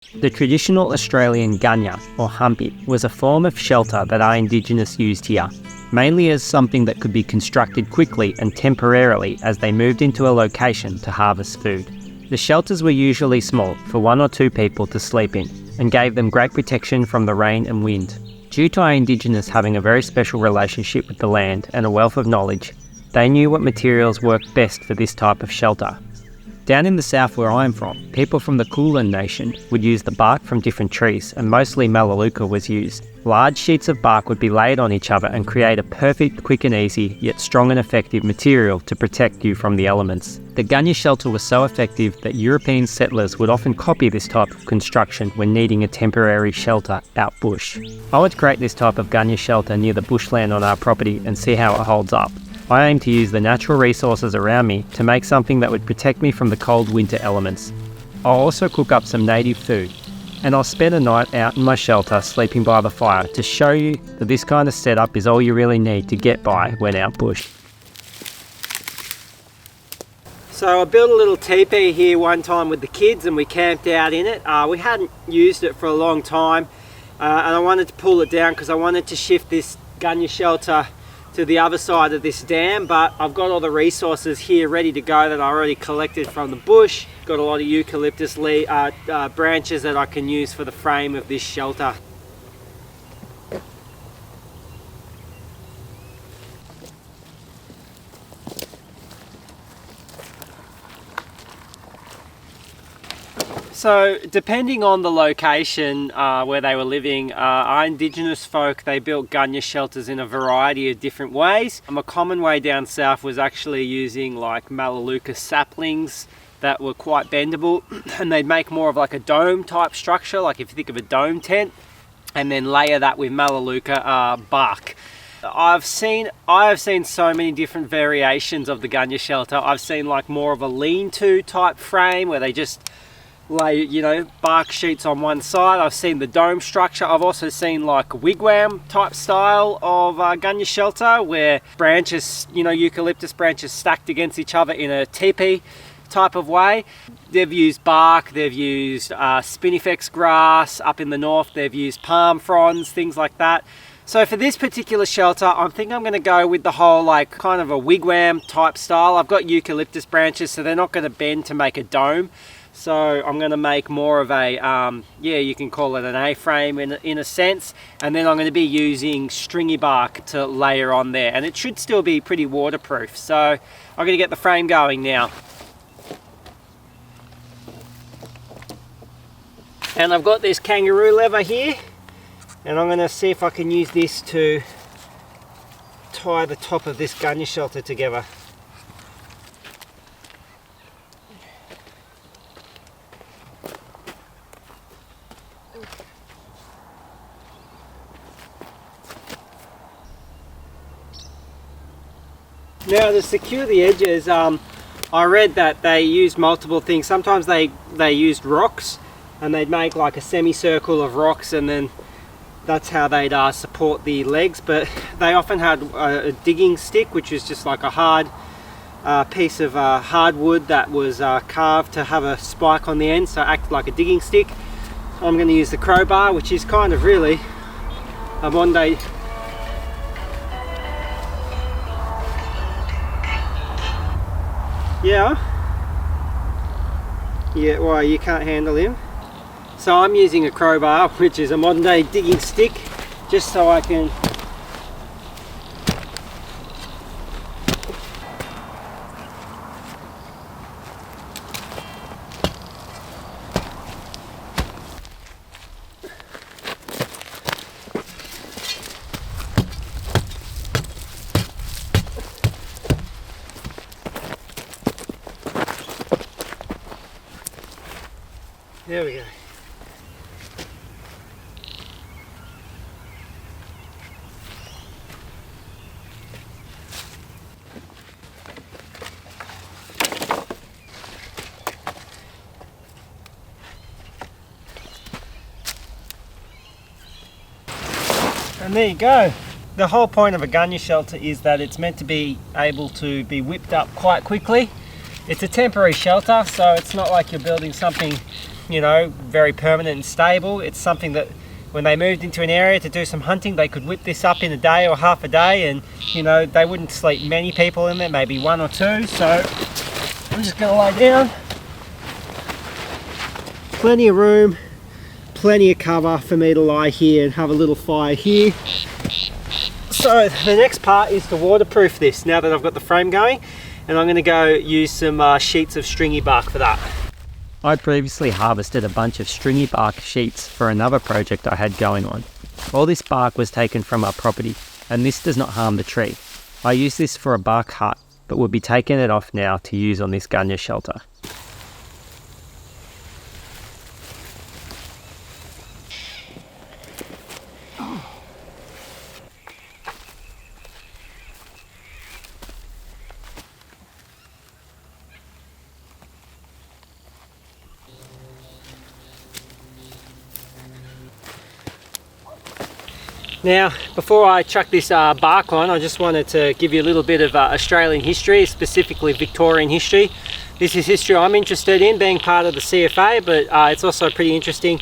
The traditional Australian gunyah, or humpy, was a form of shelter that our indigenous used here, mainly as something that could be constructed quickly and temporarily as they moved into a location to harvest food. The shelters were usually small, for 1 or 2 people to sleep in, and gave them great protection from the rain and wind. Due to our indigenous having a very special relationship with the land and a wealth of knowledge, they knew what materials worked best for this type of shelter. Down in the south where I'm from, people from the Kulin nation would use the bark from different trees, and mostly melaleuca was used. Large sheets of bark would be laid on each other and create a perfect, quick and easy, yet strong and effective material to protect you from the elements. The gunyah shelter was so effective that European settlers would often copy this type of construction when needing a temporary shelter out bush. I would create this type of gunyah shelter near the bushland on our property and see how it holds up. I aim to use the natural resources around me to make something that would protect me from the cold winter elements. I'll also cook up some native food, and I'll spend a night out in my shelter sleeping by the fire to show you that this kind of setup is all you really need to get by when out bush. So I built a little teepee here one time with the kids and we camped out in it. We hadn't used it for a long time and I wanted to pull it down because I wanted to shift this gunyah shelter to the other side of this dam, but I've got all the resources here ready to go that I already collected from the bush. Got a lot of eucalyptus branches that I can use for the frame of this shelter. So depending on the location where they were living, our indigenous folk, they built gunyah shelters in a variety of different ways. A common way down south was actually using like melaleuca saplings that were quite bendable, and they'd make more of like a dome type structure, like if you think of a dome tent, and then layer that with melaleuca bark. I have seen so many different variations of the gunyah shelter. I've seen like more of a lean-to type frame where they just lay, bark sheets on one side. I've seen the dome structure. I've also seen like a wigwam type style of gunyah shelter where branches, eucalyptus branches stacked against each other in a teepee type of way. They've used bark, they've used spinifex grass. Up in the north they've used palm fronds, things like that. So for this particular shelter, I think I'm going to go with the whole like kind of a wigwam type style. I've got eucalyptus branches, so they're not going to bend to make a dome. So I'm going to make more of a, you can call it an A-frame in a sense. And then I'm going to be using stringy bark to layer on there. And it should still be pretty waterproof. So I'm going to get the frame going now. And I've got this kangaroo lever here. And I'm going to see if I can use this to tie the top of this gunyah shelter together. Now to secure the edges, I read that they used multiple things. Sometimes they used rocks and they'd make like a semicircle of rocks, and then that's how they'd support the legs. But they often had a digging stick, which is just like a hard piece of hardwood that was carved to have a spike on the end, so it acted like a digging stick. I'm going to use the crowbar, which is kind of really a Monday. Yeah, why, you can't handle him? So I'm using a crowbar, which is a modern day digging stick, just so I can there we go. And there you go. The whole point of a gunyah shelter is that it's meant to be able to be whipped up quite quickly. It's a temporary shelter, so it's not like you're building something you know, very permanent and stable. It's something that when they moved into an area to do some hunting, they could whip this up in a day or half a day, and you know, they wouldn't sleep many people in there, maybe one or two. So I'm just gonna lay down. Plenty of room, plenty of cover for me to lie here and have a little fire here. So the next part is to waterproof this now that I've got the frame going, and I'm going to go use some sheets of stringy bark for that. I previously harvested a bunch of stringy bark sheets for another project I had going on. All this bark was taken from our property, and this does not harm the tree. I use this for a bark hut, but will be taking it off now to use on this gunyah shelter. Now, before I chuck this bark on, I just wanted to give you a little bit of Australian history, specifically Victorian history. This is history I'm interested in, being part of the CFA, but it's also pretty interesting.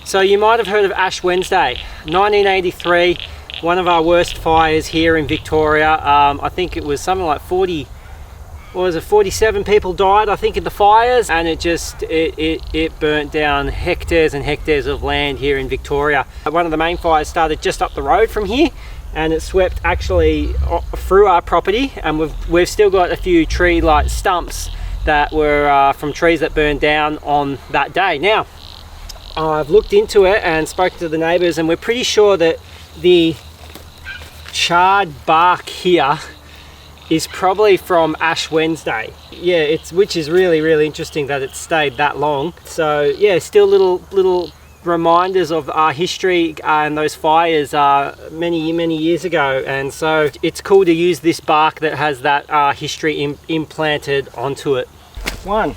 So you might have heard of Ash Wednesday, 1983, one of our worst fires here in Victoria. I think it was something like 47 people died, I think, in the fires, and it burnt down hectares and hectares of land here in Victoria. One of the main fires started just up the road from here, and it swept actually through our property, and we've still got a few tree like stumps that were from trees that burned down on that day. Now, I've looked into it and spoken to the neighbours, and we're pretty sure that the charred bark here is probably from Ash Wednesday. Yeah, which is really, really interesting that it's stayed that long. So yeah, still little reminders of our history and those fires many years ago. And so it's cool to use this bark that has that history implanted onto it. And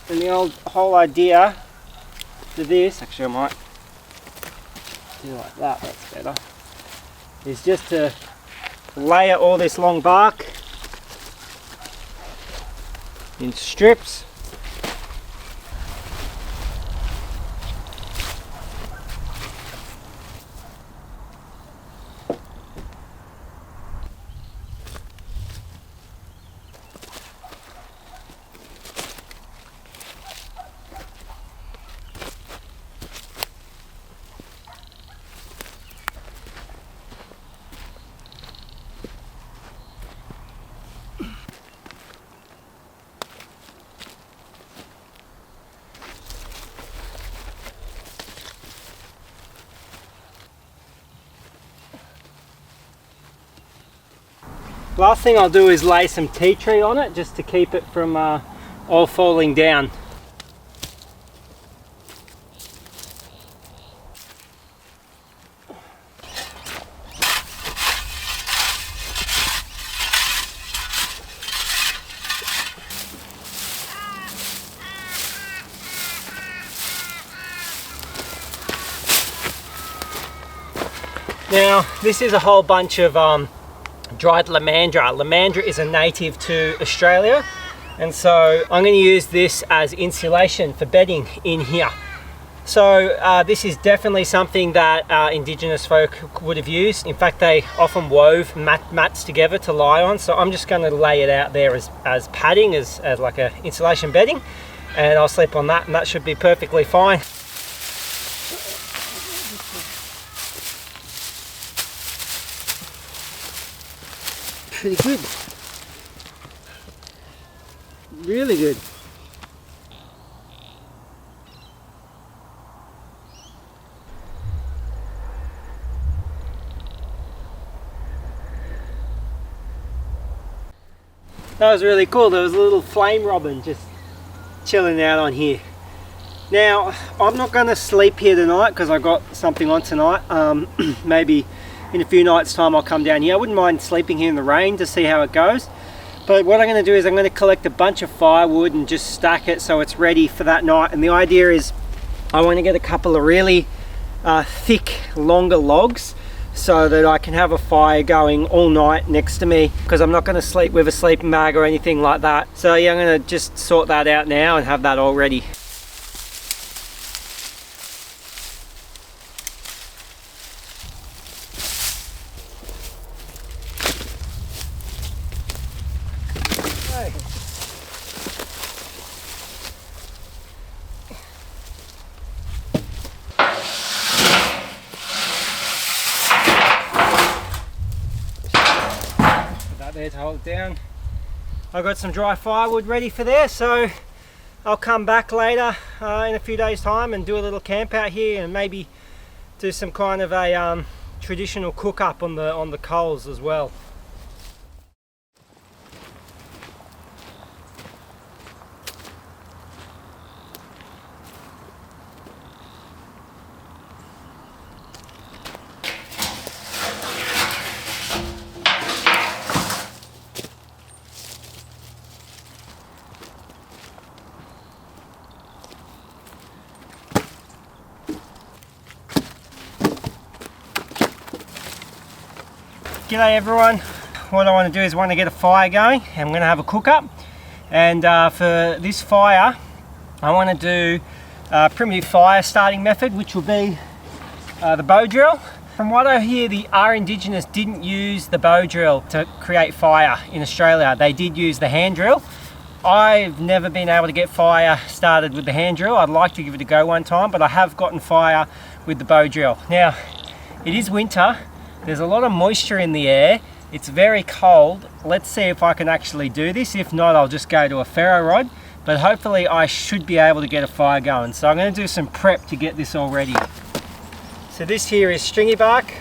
the whole idea to this, actually I might do like that, that's better, is just to layer all this long bark in strips. Last thing I'll do is lay some tea tree on it just to keep it from all falling down. Now, this is a whole bunch of dried lamandra. Lamandra is a native to Australia, and so I'm going to use this as insulation for bedding in here. So this is definitely something that indigenous folk would have used. In fact, they often wove mats together to lie on, so I'm just going to lay it out there as padding, as like a insulation bedding, and I'll sleep on that, and that should be perfectly fine. Pretty good. Really good. That was really cool. There was a little flame robin just chilling out on here. Now, I'm not going to sleep here tonight because I got something on tonight. Maybe in a few nights time I'll come down here. I wouldn't mind sleeping here in the rain to see how it goes. But what I'm going to do is I'm going to collect a bunch of firewood and just stack it so it's ready for that night. And the idea is I want to get a couple of really thick, longer logs so that I can have a fire going all night next to me, because I'm not going to sleep with a sleeping bag or anything like that. So yeah, I'm going to just sort that out now and have that all ready. there to hold it down. I've got some dry firewood ready for there, so I'll come back later in a few days time and do a little camp out here and maybe do some kind of a traditional cook up on the coals as well. G'day everyone. What I want to do is want to get a fire going, and I'm going to have a cook up, and for this fire I want to do a primitive fire starting method, which will be the bow drill. From what I hear, the indigenous didn't use the bow drill to create fire in Australia. They did use the hand drill. I've never been able to get fire started with the hand drill. I'd like to give it a go one time, but I have gotten fire with the bow drill. Now, it is winter. There's a lot of moisture in the air. It's very cold. Let's see if I can actually do this. If not, I'll just go to a ferro rod, but hopefully I should be able to get a fire going. So I'm going to do some prep to get this all ready. So this here is stringy bark,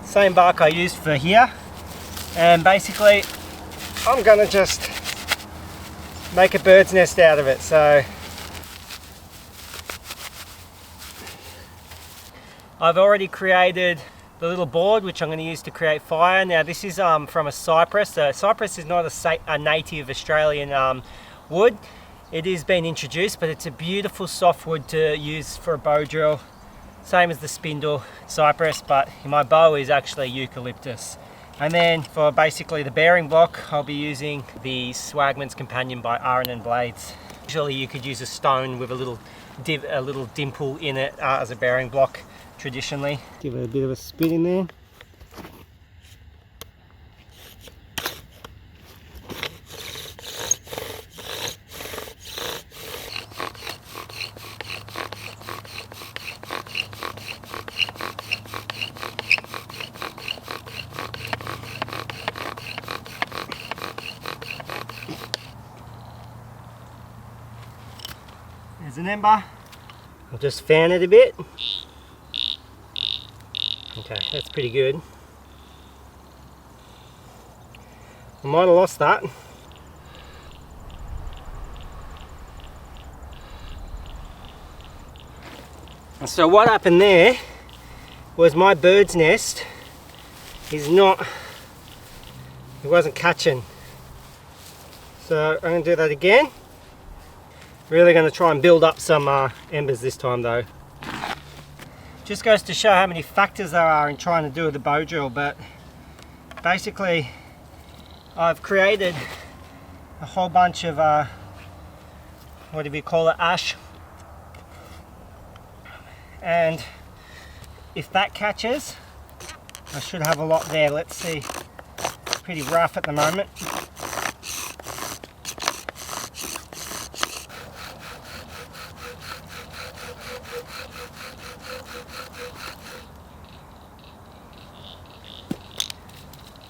same bark I used for here, and basically I'm going to just make a bird's nest out of it. So I've already created the little board which I'm going to use to create fire. Now this is from a cypress. Cypress is not a native Australian wood. It is been introduced, but it's a beautiful softwood to use for a bow drill. Same as the spindle cypress, but my bow is actually eucalyptus. And then for basically the bearing block, I'll be using the Swagman's Companion by Iron & Blades. Usually you could use a stone with a little dimple in it as a bearing block. Traditionally. Give it a bit of a spin in there. There's an ember. I'll just fan it a bit. Okay, that's pretty good. I might have lost that. So what happened there was my bird's nest it wasn't catching. So I'm going to do that again. Really going to try and build up some embers this time though. Just goes to show how many factors there are in trying to do the bow drill, but basically I've created a whole bunch of what do we call it, ash, and if that catches I should have a lot there. Let's see, pretty rough at the moment.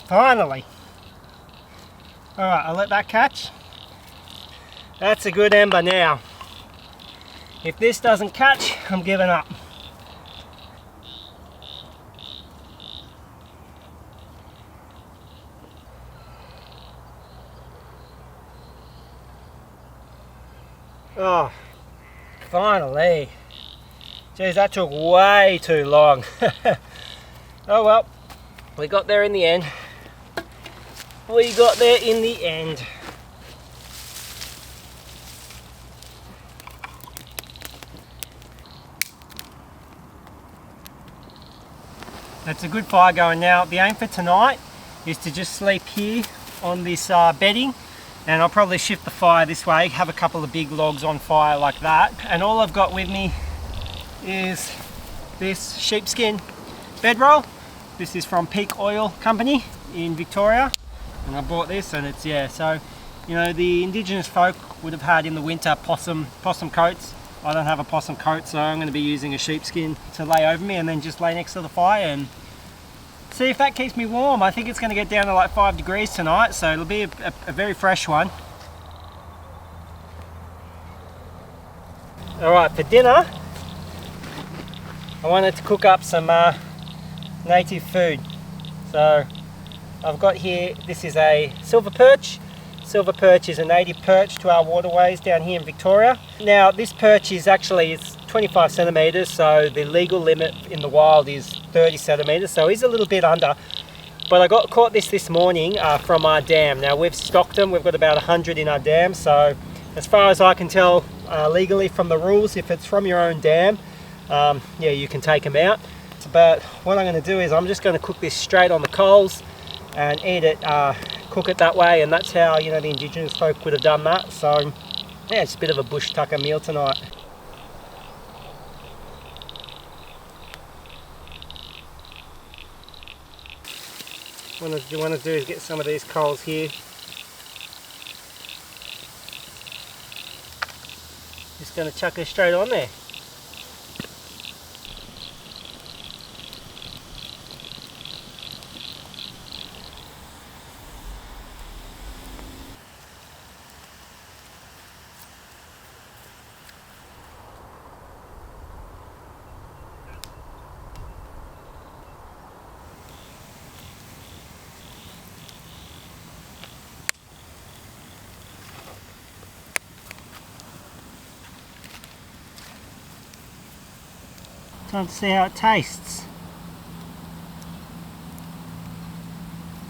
Finally. Alright, I'll let that catch. That's a good ember now. If this doesn't catch, I'm giving up. Oh, finally. Geez, that took way too long. Oh well, we got there in the end. That's a good fire going now. The aim for tonight is to just sleep here on this bedding, and I'll probably shift the fire this way, have a couple of big logs on fire like that. And all I've got with me is this sheepskin bedroll. This is from Peak Oil Company in Victoria, and I bought this, and it's, yeah, so you know, the indigenous folk would have had in the winter possum coats. I don't have a possum coat, so I'm going to be using a sheepskin to lay over me and then just lay next to the fire, and See if that keeps me warm. I think it's going to get down to like 5 degrees tonight, so it'll be a very fresh one. Alright, for dinner, I wanted to cook up some native food. So I've got here, this is a silver perch. Silver perch is a native perch to our waterways down here in Victoria. Now this perch is actually, it's 25 centimetres, so the legal limit in the wild is 30 centimetres, so he's a little bit under. But I caught this morning from our dam. Now we've stocked them, we've got about 100 in our dam, so as far as I can tell legally from the rules, if it's from your own dam, yeah, you can take them out. But what I'm going to do is I'm just going to cook this straight on the coals and eat it, cook it that way, and that's how, you know, the indigenous folk would have done that. So yeah, it's a bit of a bush tucker meal tonight. What you want to do is get some of these coals here. Just going to chuck it straight on there. Time to see how it tastes.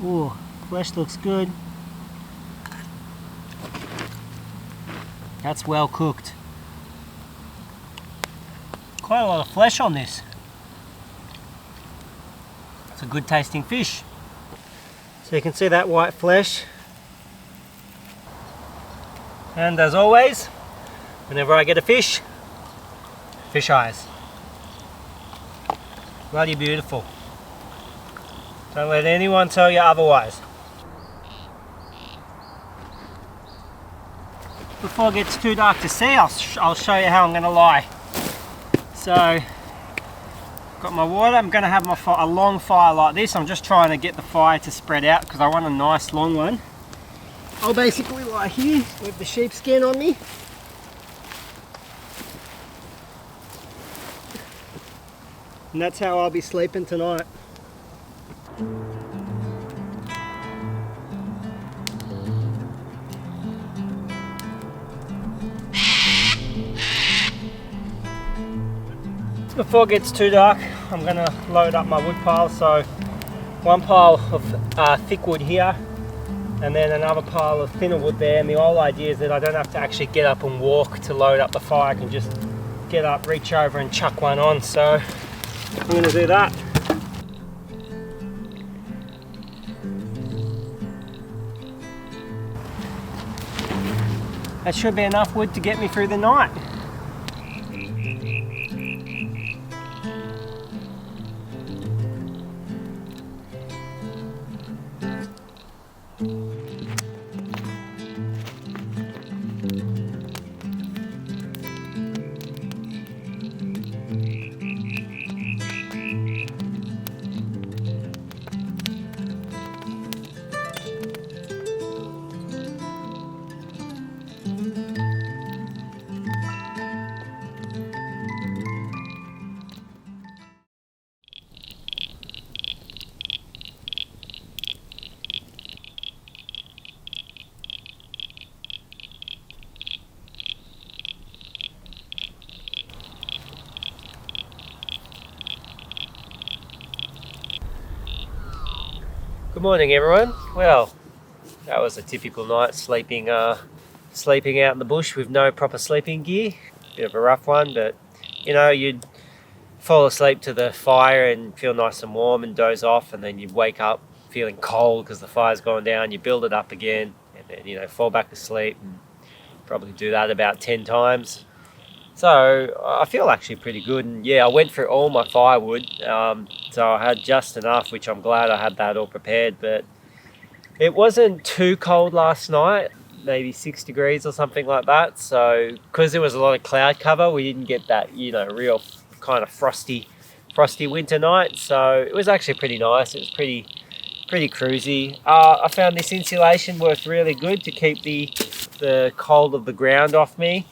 Ooh, flesh looks good. That's well cooked. Quite a lot of flesh on this. It's a good tasting fish. So you can see that white flesh. And as always, whenever I get a fish eyes. Bloody beautiful. Don't let anyone tell you otherwise. Before it gets too dark to see, I'll show you how I'm going to lie. So, got my water. I'm going to have a long fire like this. I'm just trying to get the fire to spread out because I want a nice long one. I'll basically lie here with the sheepskin on me. And that's how I'll be sleeping tonight. Before it gets too dark, I'm going to load up my wood pile. So one pile of thick wood here, and then another pile of thinner wood there. And the whole idea is that I don't have to actually get up and walk to load up the fire. I can just get up, reach over and chuck one on. So I'm going to do that. That should be enough wood to get me through the night. Good morning everyone. Well, that was a typical night sleeping out in the bush with no proper sleeping gear. Bit of a rough one, but you know, you'd fall asleep to the fire and feel nice and warm and doze off, and then you wake up feeling cold because the fire's gone down. You build it up again and then, you know, fall back asleep, and probably do that about 10 times. So I feel actually pretty good, and yeah, I went through all my firewood, so I had just enough, which I'm glad I had that all prepared. But it wasn't too cold last night, maybe 6 degrees or something like that. So because there was a lot of cloud cover, we didn't get that, you know, real kind of frosty frosty winter night, so it was actually pretty nice. It was pretty cruisy. I found this insulation worked really good to keep the cold of the ground off me.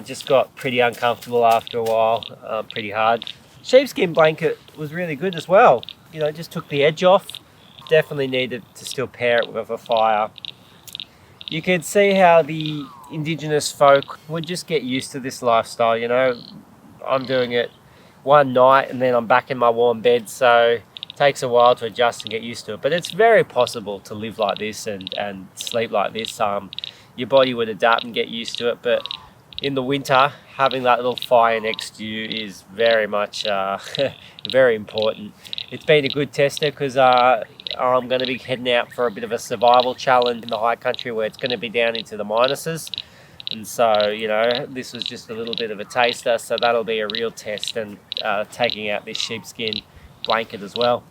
Just got pretty uncomfortable after a while, pretty hard. Sheepskin blanket was really good as well. You know, just took the edge off. Definitely needed to still pair it with a fire. You can see how the indigenous folk would just get used to this lifestyle. You know, I'm doing it one night and then I'm back in my warm bed, so it takes a while to adjust and get used to it. But it's very possible to live like this and sleep like this. Your body would adapt and get used to it, but in the winter, having that little fire next to you is very much very important. It's been a good tester because I'm going to be heading out for a bit of a survival challenge in the high country where it's going to be down into the minuses. And so, you know, this was just a little bit of a taster, so that'll be a real test, and taking out this sheepskin blanket as well.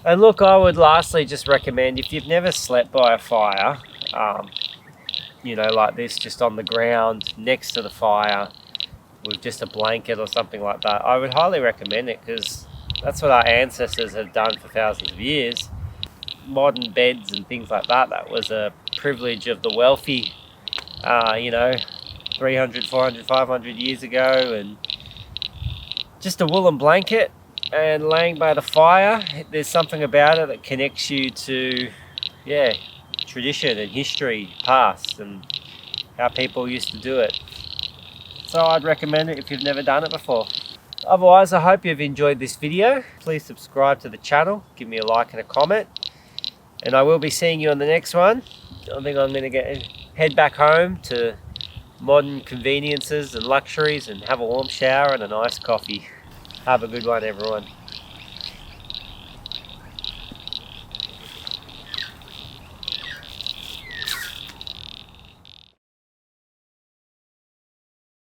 And look, I would lastly just recommend, if you've never slept by a fire, you know, like this, just on the ground next to the fire with just a blanket or something like that, I would highly recommend it, because that's what our ancestors have done for thousands of years. Modern beds and things like that, that was a privilege of the wealthy, you know, 300, 400, 500 years ago. And just a woolen blanket and laying by the fire, there's something about it that connects you to, yeah, tradition and history, past, and how people used to do it. So I'd recommend it if you've never done it before. Otherwise, I hope you've enjoyed this video. Please subscribe to the channel, give me a like and a comment, and I will be seeing you on the next one. I think I'm going to head back home to modern conveniences and luxuries and have a warm shower and a nice coffee. Have a good one, everyone.